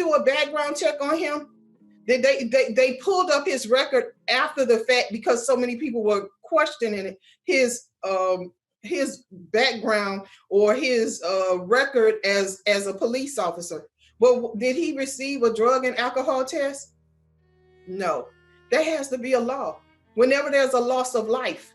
do a background check on him? Did they pulled up his record after the fact because so many people were questioning his background or his record as a police officer. But did he receive a drug and alcohol test? No. There has to be a law. Whenever there's a loss of life,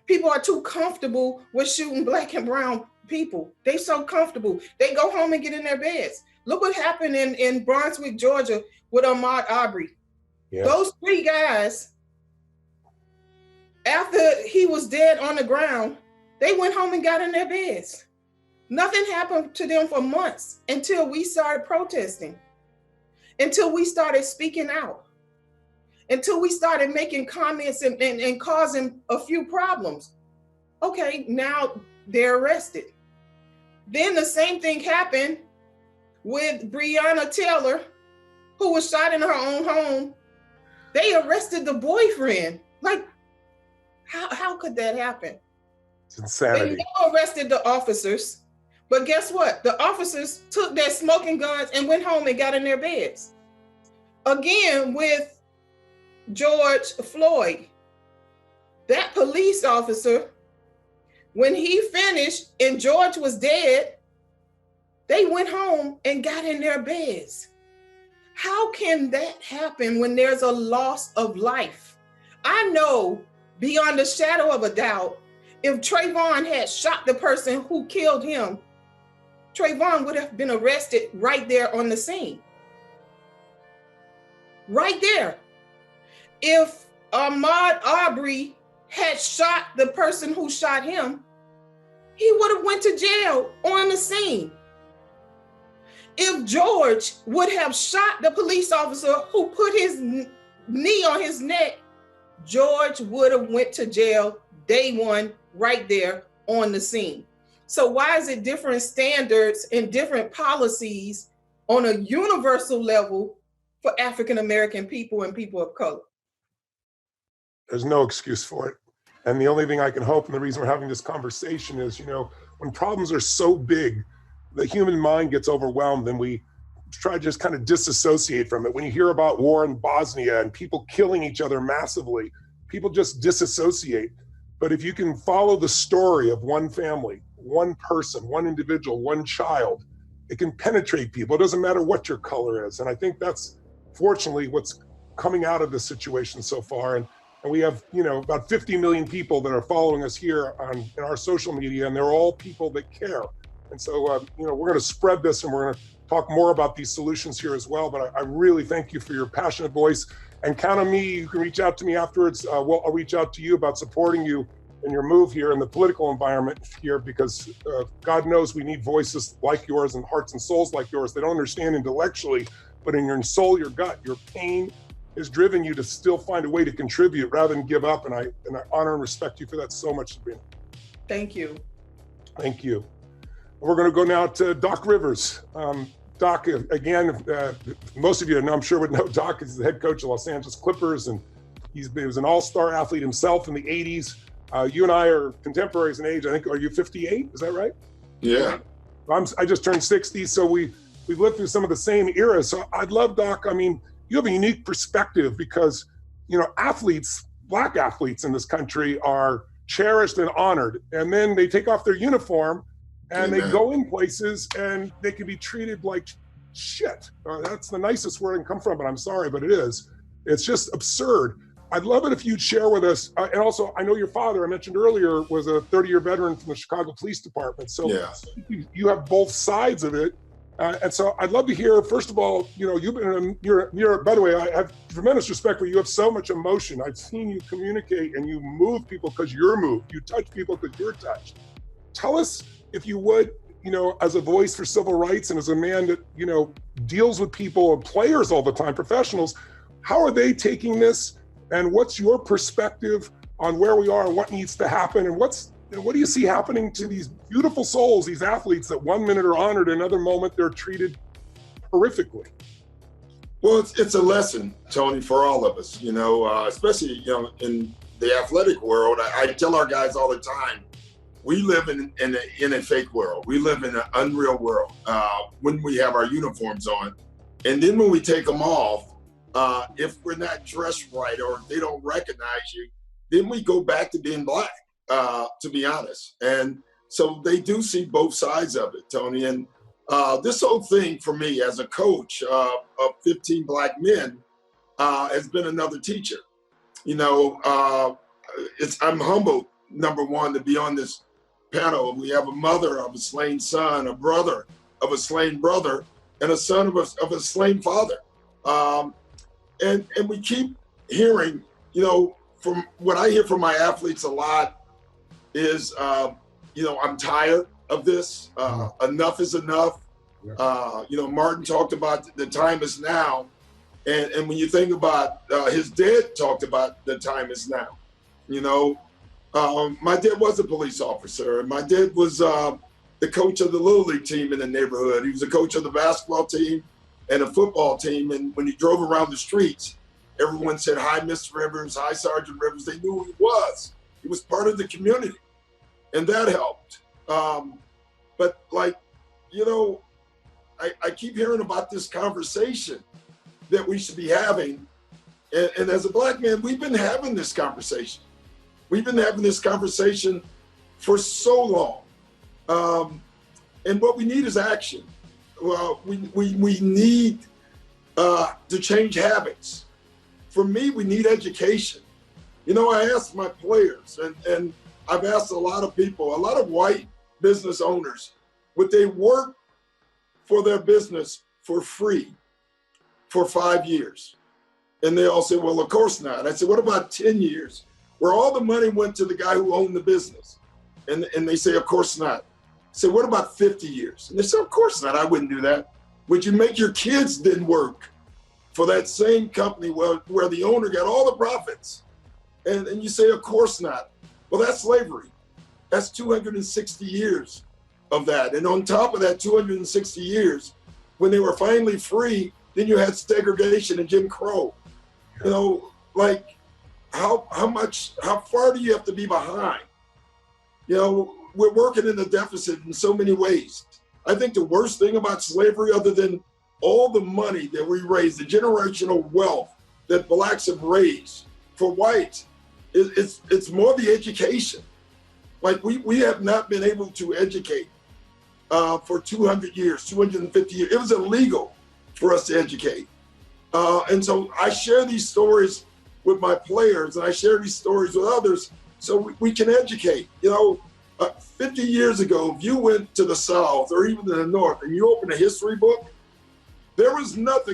people are too comfortable with shooting black and brown people. They so comfortable. They go home and get in their beds. Look what happened in Brunswick, Georgia with Ahmaud Arbery. Yeah. Those 3 guys, after he was dead on the ground, they went home and got in their beds. Nothing happened to them for months until we started protesting, until we started speaking out, until we started making comments and causing a few problems. Okay, now they're arrested. Then the same thing happened with Breonna Taylor, who was shot in her own home. They arrested the boyfriend. Like, how could that happen? It's insanity. They never arrested the officers, but guess what? The officers took their smoking guns and went home and got in their beds. Again, with George Floyd, that police officer, when he finished and George was dead, they went home and got in their beds. How can that happen when there's a loss of life? I know beyond a shadow of a doubt, if Trayvon had shot the person who killed him, Trayvon would have been arrested right there on the scene. Right there. If Ahmaud Arbery had shot the person who shot him, he would have went to jail on the scene. If George would have shot the police officer who put his knee on his neck, George would have went to jail day one right there on the scene. So why is it different standards and different policies on a universal level for African-American people and people of color? There's no excuse for it. And the only thing I can hope, and the reason we're having this conversation is, when problems are so big, the human mind gets overwhelmed and we try to just kind of disassociate from it. When you hear about war in Bosnia and people killing each other massively, people just disassociate. But if you can follow the story of one family, one person, one individual, one child, it can penetrate people. It doesn't matter what your color is. And I think that's fortunately what's coming out of this situation so far. And we have, about 50 million people that are following us here in our social media, and they're all people that care. And so, we're going to spread this and we're going to talk more about these solutions here as well. But I really thank you for your passionate voice, and count on me. You can reach out to me afterwards. I'll reach out to you about supporting you in your move here in the political environment here, because God knows we need voices like yours and hearts and souls like yours. They don't understand intellectually, but in your soul, your gut, your pain has driven you to still find a way to contribute rather than give up. And I honor and respect you for that so much, Sabrina. Thank you. Thank you. We're going to go now to Doc Rivers. Doc, again, most of you know, I'm sure would know Doc is the head coach of Los Angeles Clippers, and he was an all-star athlete himself in the 80s. You and I are contemporaries in age. I think, are you 58? Is that right? Yeah. I just turned 60, so we've lived through some of the same eras. So I'd love, Doc, you have a unique perspective because, athletes, Black athletes in this country are cherished and honored. And then they take off their uniform and Amen. They go in places and they can be treated like shit. That's the nicest word I can come from, but I'm sorry, but it is. It's just absurd. I'd love it if you'd share with us. And also, I know your father, I mentioned earlier, was a 30-year veteran from the Chicago Police Department. So yes. You have both sides of it. And so I'd love to hear, first of all, you've been, you're, by the way, I have tremendous respect for you. You have so much emotion. I've seen you communicate and you move people because you're moved. You touch people because you're touched. Tell us, if you would, as a voice for civil rights and as a man that, deals with people and players all the time, professionals, how are they taking this? And what's your perspective on where we are and what needs to happen? And what do you see happening to these beautiful souls, these athletes that one minute are honored, another moment they're treated horrifically? Well, it's a lesson, Tony, for all of us, especially, in the athletic world. I tell our guys all the time, we live in a fake world. We live in an unreal world when we have our uniforms on. And then when we take them off, if we're not dressed right or if they don't recognize you, then we go back to being black, to be honest. And so they do see both sides of it, Tony. And this whole thing for me as a coach of 15 black men has been another teacher. You know, I'm humbled, number one, to be on this panel. We have a mother of a slain son, a brother of a slain brother, and a son of a slain father. And we keep hearing, you know, from what I hear from my athletes a lot is, you know, I'm tired of this. Enough is enough. You know, Martin talked about the time is now. And when you think about his dad talked about the time is now. You know, my dad was a police officer. My dad was the coach of the Little League team in the neighborhood. He was the coach of the basketball team and a football team. And when he drove around the streets, everyone said, "Hi, Mr. Rivers, hi, Sergeant Rivers." They knew who he was. He was part of the community. And that helped. But like, you know, I keep hearing about this conversation that we should be having. And as a black man, we've been having this conversation. We've been having this conversation for so long. And what we need is action. Well, we need to change habits. For me, we need education. You know, I asked my players, and I've asked a lot of people, a lot of white business owners, would they work for their business for free for 5 years? And they all said, well, of course not. I said, what about 10 years, where all the money went to the guy who owned the business? And they say, of course not. I said, what about 50 years? And they said, of course not, I wouldn't do that. Would you make your kids then work for that same company where the owner got all the profits? And you say, of course not. Well, that's slavery. That's 260 years of that. And on top of that 260 years, when they were finally free, then you had segregation and Jim Crow. You know, like how far do you have to be behind? You know, we're working in a deficit in so many ways. I think the worst thing about slavery, other than all the money that we raised, the generational wealth that blacks have raised for whites, it's more the education. Like we have not been able to educate for 200 years, 250 years. It was illegal for us to educate. And so I share these stories with my players, and I share these stories with others so we can educate. You know, 50 years ago, if you went to the South or even to the North and you opened a history book, there was nothing